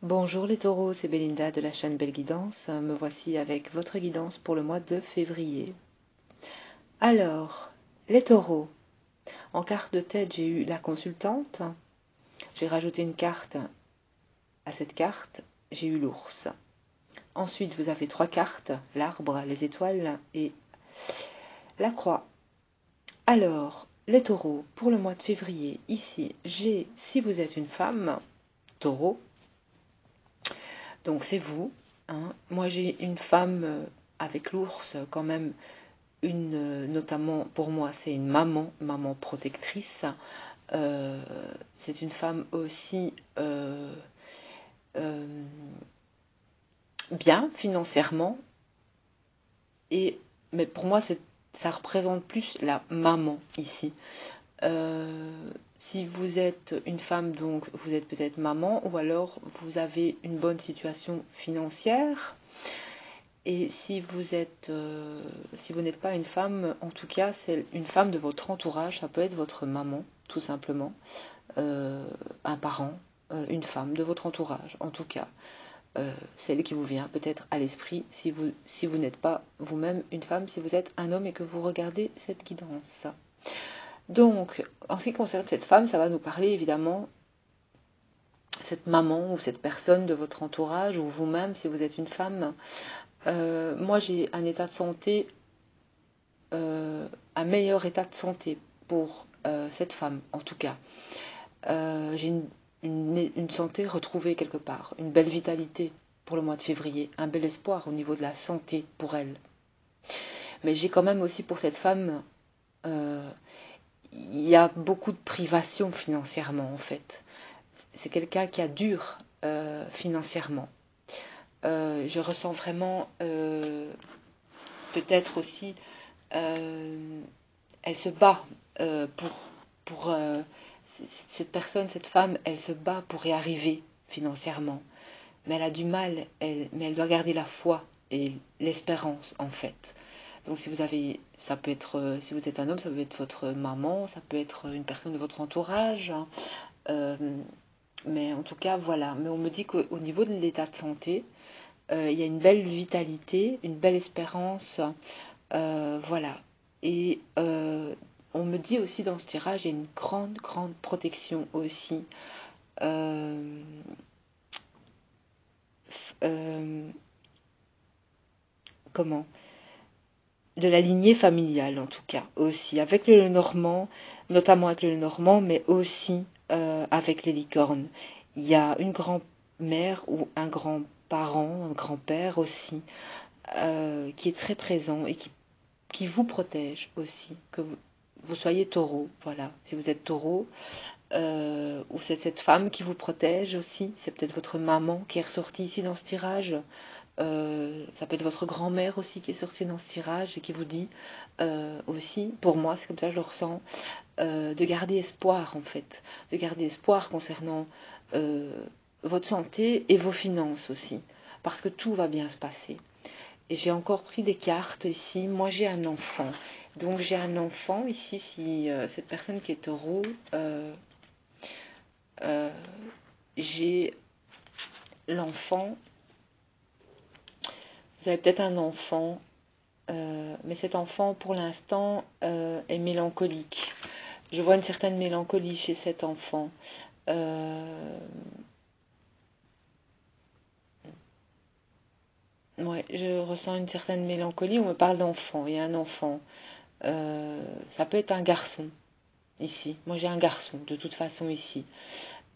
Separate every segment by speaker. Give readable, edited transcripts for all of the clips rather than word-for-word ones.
Speaker 1: Bonjour les taureaux, c'est Belinda de la chaîne Belle Guidance. Me voici avec votre guidance pour le mois de février. Alors, les taureaux. En carte de tête, j'ai eu la consultante. J'ai rajouté une carte à cette carte. J'ai eu l'ours. Ensuite, vous avez trois cartes, l'arbre, les étoiles et la croix. Alors, les taureaux, pour le mois de février, ici, j'ai, si vous êtes une femme, taureau, donc c'est vous. Hein. Moi, j'ai une femme avec l'ours, quand même, notamment pour moi, c'est une maman protectrice. C'est une femme aussi euh, bien financièrement. Mais pour moi, ça représente plus la maman ici. Si vous êtes une femme, donc vous êtes peut-être maman, ou alors vous avez une bonne situation financière. Et si si vous n'êtes pas une femme, en tout cas, c'est une femme de votre entourage. Ça peut être votre maman, tout simplement, un parent, une femme de votre entourage, en tout cas, celle qui vous vient peut-être à l'esprit si vous n'êtes pas vous-même une femme, si vous êtes un homme et que vous regardez cette guidance. Donc, en ce qui concerne cette femme, ça va nous parler évidemment cette maman ou cette personne de votre entourage ou vous-même si vous êtes une femme. Moi, j'ai un état de santé, un meilleur état de santé pour cette femme, en tout cas. J'ai une santé retrouvée quelque part, une belle vitalité pour le mois de février, un bel espoir au niveau de la santé pour elle. Mais j'ai quand même aussi pour cette femme, il y a beaucoup de privations financièrement en fait. C'est quelqu'un qui a dur financièrement. Je ressens vraiment peut-être aussi, elle se bat pour cette personne, cette femme, elle se bat pour y arriver financièrement. Mais elle a du mal, mais elle doit garder la foi et l'espérance en fait. Donc si vous avez, ça peut être, si vous êtes un homme, ça peut être votre maman, ça peut être une personne de votre entourage. Hein. Euh, mais en tout cas, voilà. Mais on me dit qu'au niveau de l'état de santé, il y a une belle vitalité, une belle espérance. Voilà. Et on me dit aussi dans ce tirage, il y a une grande protection aussi. Euh, euh, comment de la lignée familiale en tout cas aussi avec le Normand, notamment avec le Normand, mais aussi avec les licornes. Il y a une grand-mère ou un grand-parent, un grand-père aussi, qui est très présent et qui vous protège aussi, que vous soyez taureau, voilà. Si vous êtes taureau, ou c'est cette femme qui vous protège aussi, c'est peut-être votre maman qui est ressortie ici dans ce tirage, ça peut être votre grand-mère aussi qui est sortie dans ce tirage et qui vous dit aussi, pour moi c'est comme ça que je le ressens, de garder espoir en fait, de garder espoir concernant euh, votre santé et vos finances aussi, parce que tout va bien se passer. Et j'ai encore pris des cartes ici, moi j'ai un enfant, donc j'ai un enfant ici, si cette personne qui est taureau, euh, j'ai l'enfant, vous avez peut-être un enfant. Mais cet enfant, pour l'instant, est mélancolique. Je vois une certaine mélancolie chez cet enfant. Euh, ouais, je ressens une certaine mélancolie. On me parle d'enfant. Il y a un enfant. Ça peut être un garçon ici. Moi, j'ai un garçon de toute façon ici.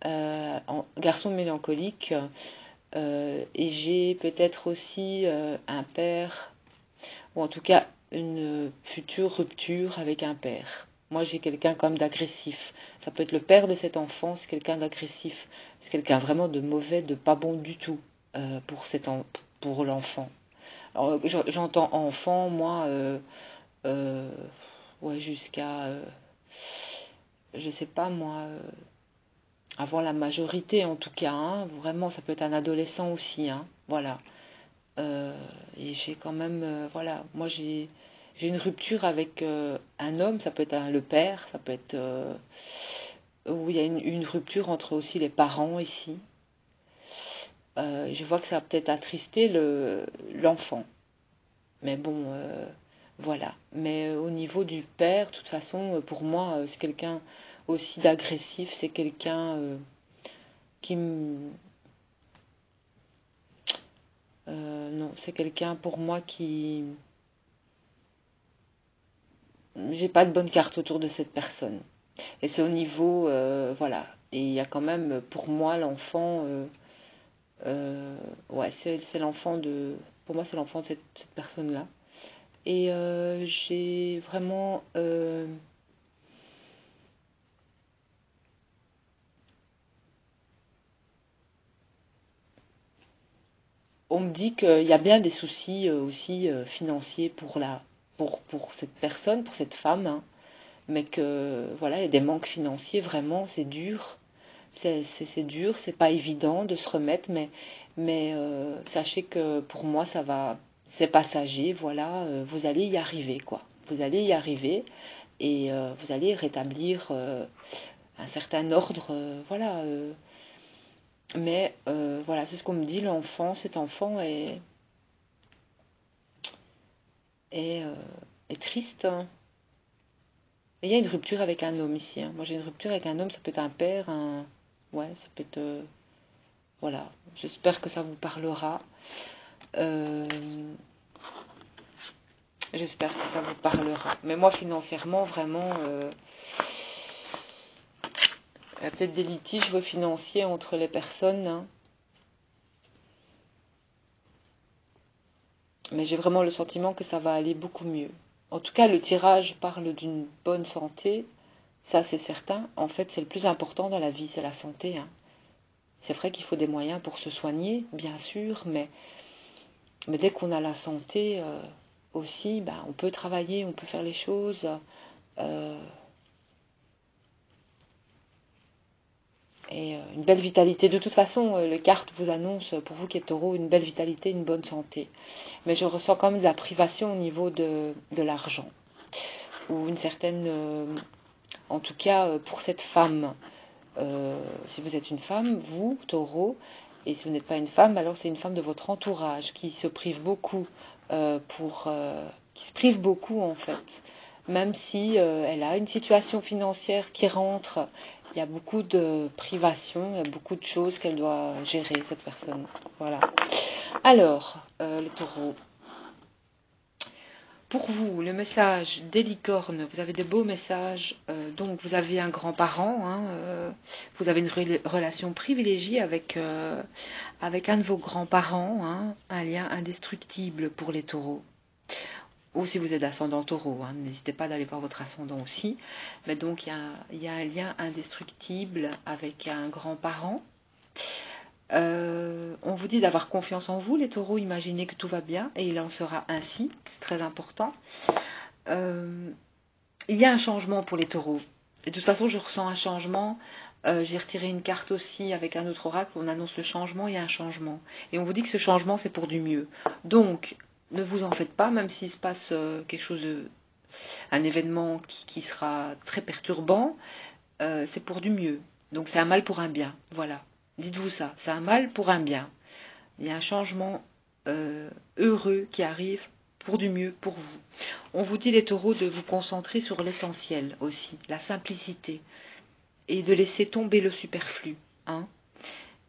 Speaker 1: Garçon mélancolique. Et j'ai peut-être aussi un père, ou en tout cas une future rupture avec un père. Moi, j'ai quelqu'un comme d'agressif. Ça peut être le père de cet enfant, c'est quelqu'un d'agressif. C'est quelqu'un vraiment de mauvais, de pas bon du tout pour, pour l'enfant. Alors, j'entends enfant, moi, euh, ouais, jusqu'à, je sais pas moi, avant la majorité en tout cas. Hein, vraiment, ça peut être un adolescent aussi. Hein, voilà. Euh, et j'ai quand même, voilà, moi j'ai une rupture avec un homme, ça peut être le père, ça peut être où il y a une rupture entre aussi les parents ici. Je vois que ça va peut-être attrister l'enfant. Mais bon, voilà. Mais au niveau du père, de toute façon, pour moi, c'est quelqu'un aussi d'agressif. C'est quelqu'un qui me... non, c'est quelqu'un pour moi qui... J'ai pas de bonne carte autour de cette personne. Et c'est au niveau... voilà. Et il y a quand même, pour moi, l'enfant... ouais, c'est l'enfant de... Pour moi, c'est l'enfant de cette personne-là. Et j'ai vraiment... on me dit qu'il y a bien des soucis aussi financiers pour cette personne, pour cette femme, hein, mais que voilà, il y a des manques financiers, vraiment, c'est dur. C'est dur, c'est pas évident de se remettre, mais sachez que pour moi, ça va, c'est passager, voilà, vous allez y arriver, quoi. Vous allez y arriver et vous allez rétablir un certain ordre, voilà. Mais voilà, c'est ce qu'on me dit, l'enfant, cet enfant est, euh, est triste, hein. Et il y a une rupture avec un homme ici, hein. Moi j'ai une rupture avec un homme, ça peut être un père, un... Ouais, ça peut être... voilà, j'espère que ça vous parlera. Euh, J'espère que ça vous parlera. Mais moi financièrement, vraiment, il y a peut-être des litiges financiers entre les personnes, hein. Mais j'ai vraiment le sentiment que ça va aller beaucoup mieux. En tout cas, le tirage parle d'une bonne santé, ça c'est certain. En fait, c'est le plus important dans la vie, c'est la santé, hein. C'est vrai qu'il faut des moyens pour se soigner, bien sûr, mais dès qu'on a la santé aussi, ben, on peut travailler, on peut faire les choses. euh, et une belle vitalité. De toute façon, les cartes vous annoncent, pour vous qui êtes taureau, une belle vitalité, une bonne santé. Mais je ressens quand même de la privation au niveau de l'argent. Ou une certaine... en tout cas, pour cette femme, si vous êtes une femme, vous, taureau, et si vous n'êtes pas une femme, alors c'est une femme de votre entourage qui se prive beaucoup qui se prive beaucoup en fait. Même si elle a une situation financière qui rentre, il y a beaucoup de privations, il y a beaucoup de choses qu'elle doit gérer, cette personne. Voilà. Alors, les taureaux, pour vous, le message des licornes, vous avez de beaux messages. Donc, vous avez un grand-parent, hein, vous avez une relation privilégiée avec un de vos grands-parents, hein, un lien indestructible pour les taureaux. Ou si vous êtes ascendant taureau, hein, n'hésitez pas d'aller voir votre ascendant aussi. Mais donc, il y a un lien indestructible avec un grand-parent. On vous dit d'avoir confiance en vous, les taureaux, imaginez que tout va bien, et il en sera ainsi, c'est très important. Euh, il y a un changement pour les taureaux. Et de toute façon, je ressens un changement. J'ai retiré une carte aussi avec un autre oracle, on annonce le changement, il y a un changement. Et on vous dit que ce changement, c'est pour du mieux. Donc, ne vous en faites pas, même s'il se passe quelque chose un événement qui sera très perturbant, c'est pour du mieux. Donc c'est un mal pour un bien. Voilà. Dites-vous ça. C'est un mal pour un bien. Il y a un changement heureux qui arrive pour du mieux pour vous. On vous dit les taureaux de vous concentrer sur l'essentiel aussi, la simplicité, et de laisser tomber le superflu, hein.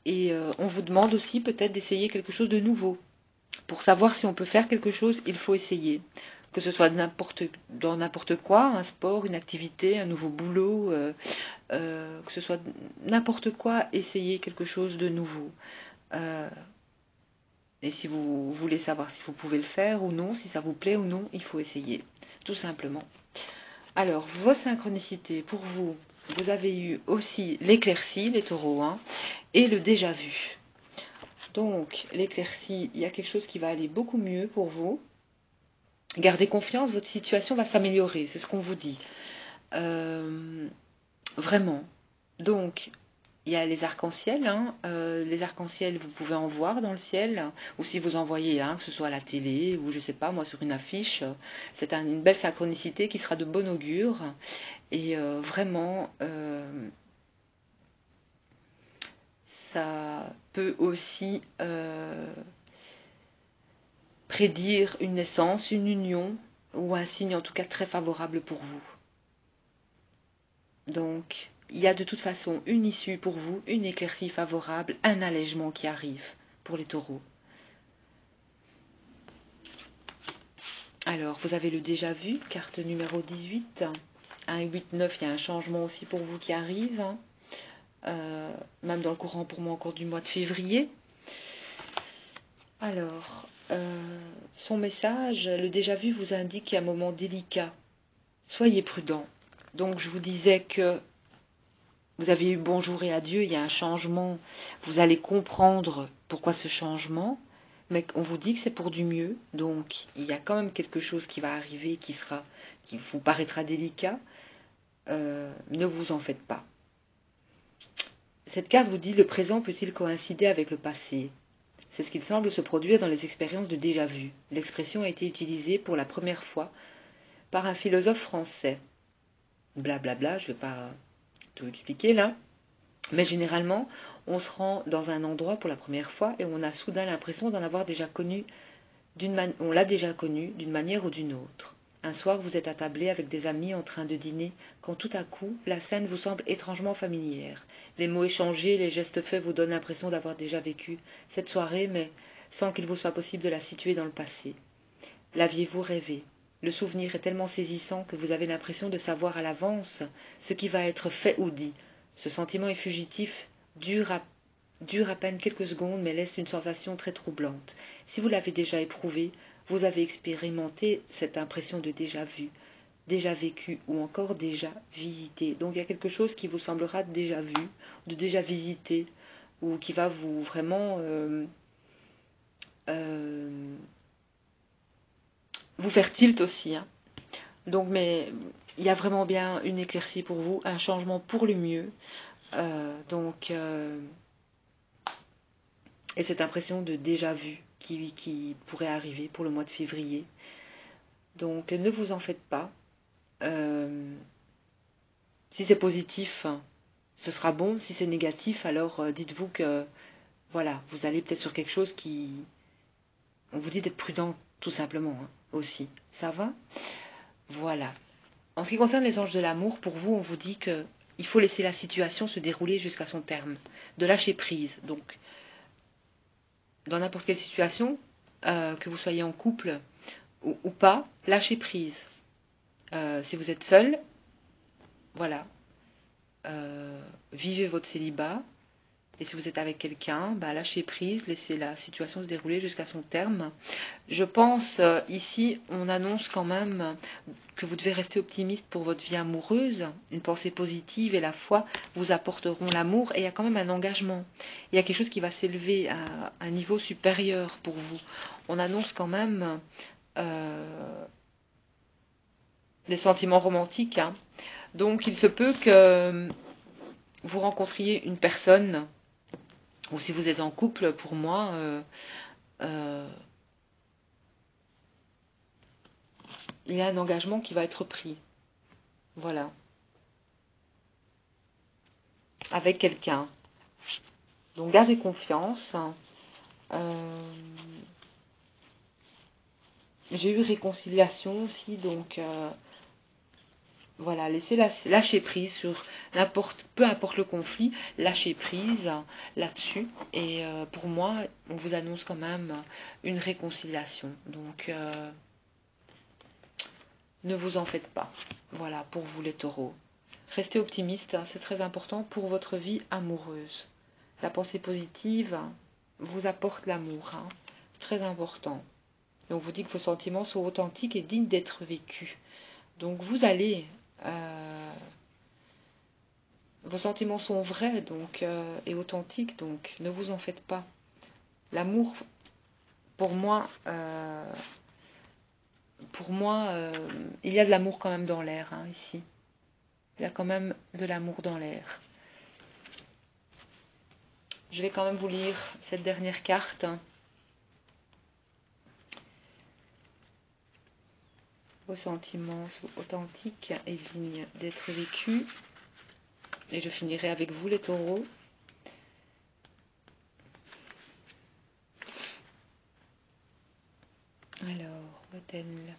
Speaker 1: Et on vous demande aussi peut-être d'essayer quelque chose de nouveau. Pour savoir si on peut faire quelque chose, il faut essayer. Que ce soit dans n'importe quoi, un sport, une activité, un nouveau boulot, que ce soit n'importe quoi, essayez quelque chose de nouveau. Euh, et si vous voulez savoir si vous pouvez le faire ou non, si ça vous plaît ou non, il faut essayer, tout simplement. Alors, vos synchronicités, pour vous, vous avez eu aussi l'éclaircie, les taureaux, hein, et le déjà vu. Donc, l'éclaircie, il y a quelque chose qui va aller beaucoup mieux pour vous. Gardez confiance, votre situation va s'améliorer, c'est ce qu'on vous dit. Euh, Vraiment. Donc, il y a les arcs-en-ciel, hein. Les arcs-en-ciel, vous pouvez en voir dans le ciel, hein. Ou si vous en voyez un, que ce soit à la télé ou je sais pas, moi sur une affiche, c'est une belle synchronicité qui sera de bon augure. Et vraiment, ça peut aussi prédire une naissance, une union, ou un signe en tout cas très favorable pour vous. Donc, il y a de toute façon une issue pour vous, une éclaircie favorable, un allègement qui arrive pour les taureaux. Alors, vous avez le déjà vu, carte numéro 18. 1, 8, 9, il y a un changement aussi pour vous qui arrive. Même dans le courant pour moi encore du mois de février. Alors, son message, le déjà vu vous indique qu'il y a un moment délicat. Soyez prudent. Donc, je vous disais que vous avez eu bonjour et adieu, il y a un changement. Vous allez comprendre pourquoi ce changement. Mais on vous dit que c'est pour du mieux, donc il y a quand même quelque chose qui va arriver qui vous paraîtra délicat. Ne vous en faites pas. Cette carte vous dit le présent peut-il coïncider avec le passé? C'est ce qu'il semble se produire dans les expériences de déjà-vu. L'expression a été utilisée pour la première fois par un philosophe français. Blablabla, je ne vais pas tout expliquer là. Mais généralement, on se rend dans un endroit pour la première fois et on a soudain l'impression d'en avoir déjà connu, on l'a déjà connu d'une manière ou d'une autre. Un soir, vous êtes attablé avec des amis en train de dîner, quand tout à coup, la scène vous semble étrangement familière. Les mots échangés, les gestes faits vous donnent l'impression d'avoir déjà vécu cette soirée, mais sans qu'il vous soit possible de la situer dans le passé. L'aviez-vous rêvé? Le souvenir est tellement saisissant que vous avez l'impression de savoir à l'avance ce qui va être fait ou dit. Ce sentiment est fugitif, dure à peine quelques secondes, mais laisse une sensation très troublante. Si vous l'avez déjà éprouvé, vous avez expérimenté cette impression de déjà vu, déjà vécu ou encore déjà visité. Donc il y a quelque chose qui vous semblera déjà vu, de déjà visité, ou qui va vous vraiment vous faire tilt aussi. Hein. Donc, mais il y a vraiment bien une éclaircie pour vous, un changement pour le mieux. Et cette impression de déjà vu qui pourrait arriver pour le mois de février. Donc, ne vous en faites pas. Si c'est positif, ce sera bon. Si c'est négatif, alors dites-vous que voilà, vous allez peut-être sur quelque chose qui... On vous dit d'être prudent, tout simplement, hein, aussi. Ça va? Voilà. En ce qui concerne les anges de l'amour, pour vous, on vous dit que il faut laisser la situation se dérouler jusqu'à son terme, de lâcher prise. Donc, dans n'importe quelle situation, que vous soyez en couple ou pas, lâchez prise. Si vous êtes seul, voilà, vivez votre célibat. Et si vous êtes avec quelqu'un, bah, lâchez prise, laissez la situation se dérouler jusqu'à son terme. Je pense, ici, on annonce quand même que vous devez rester optimiste pour votre vie amoureuse. Une pensée positive et la foi vous apporteront l'amour. Et il y a quand même un engagement. Il y a quelque chose qui va s'élever à un niveau supérieur pour vous. On annonce quand même les sentiments romantiques. Hein. Donc il se peut que vous rencontriez une personne, ou si vous êtes en couple, pour moi, il y a un engagement qui va être pris. Voilà. Avec quelqu'un. Donc gardez confiance. J'ai eu réconciliation aussi, donc voilà, lâcher prise sur peu importe le conflit, lâcher prise là-dessus. Et pour moi, on vous annonce quand même une réconciliation. Donc ne vous en faites pas. Voilà, pour vous les taureaux. Restez optimistes, hein, c'est très important pour votre vie amoureuse. La pensée positive vous apporte l'amour, hein, très important. Et on vous dit que vos sentiments sont authentiques et dignes d'être vécus. Donc vous allez... vos sentiments sont vrais donc, et authentiques, donc ne vous en faites pas. L'amour, pour moi, il y a de l'amour quand même dans l'air, hein, ici. Il y a quand même de l'amour dans l'air. Je vais quand même vous lire cette dernière carte. Vos sentiments sont authentiques et dignes d'être vécus. Et je finirai avec vous, les taureaux. Soit-elle.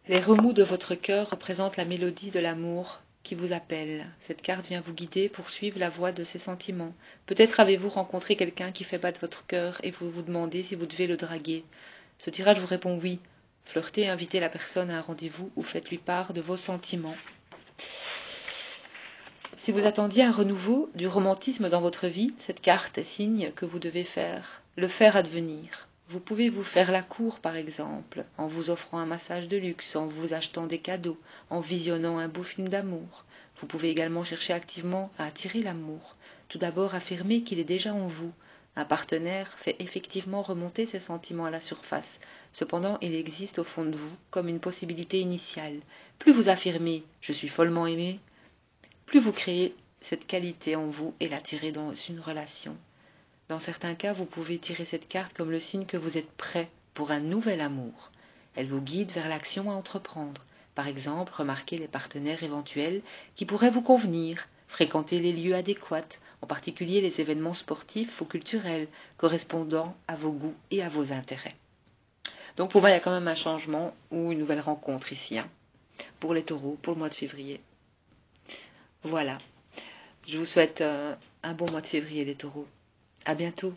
Speaker 1: Les remous de votre cœur représentent la mélodie de l'amour qui vous appelle. Cette carte vient vous guider pour suivre la voie de ces sentiments. Peut-être avez-vous rencontré quelqu'un qui fait battre votre cœur et vous vous demandez si vous devez le draguer. Ce tirage vous répond oui. Flirtez, invitez la personne à un rendez-vous ou faites-lui part de vos sentiments. Si vous attendiez un renouveau du romantisme dans votre vie, cette carte est signe que vous devez le faire advenir. Vous pouvez vous faire la cour, par exemple, en vous offrant un massage de luxe, en vous achetant des cadeaux, en visionnant un beau film d'amour. Vous pouvez également chercher activement à attirer l'amour. Tout d'abord, affirmez qu'il est déjà en vous. Un partenaire fait effectivement remonter ses sentiments à la surface. Cependant, il existe au fond de vous comme une possibilité initiale. Plus vous affirmez « je suis follement aimé », plus vous créez cette qualité en vous et l'attirez dans une relation. Dans certains cas, vous pouvez tirer cette carte comme le signe que vous êtes prêt pour un nouvel amour. Elle vous guide vers l'action à entreprendre. Par exemple, remarquez les partenaires éventuels qui pourraient vous convenir, fréquenter les lieux adéquats, en particulier les événements sportifs ou culturels correspondant à vos goûts et à vos intérêts. Donc pour moi, il y a quand même un changement ou une nouvelle rencontre ici, pour les taureaux, pour le mois de février. Voilà. Je vous souhaite un bon mois de février, les taureaux. À bientôt.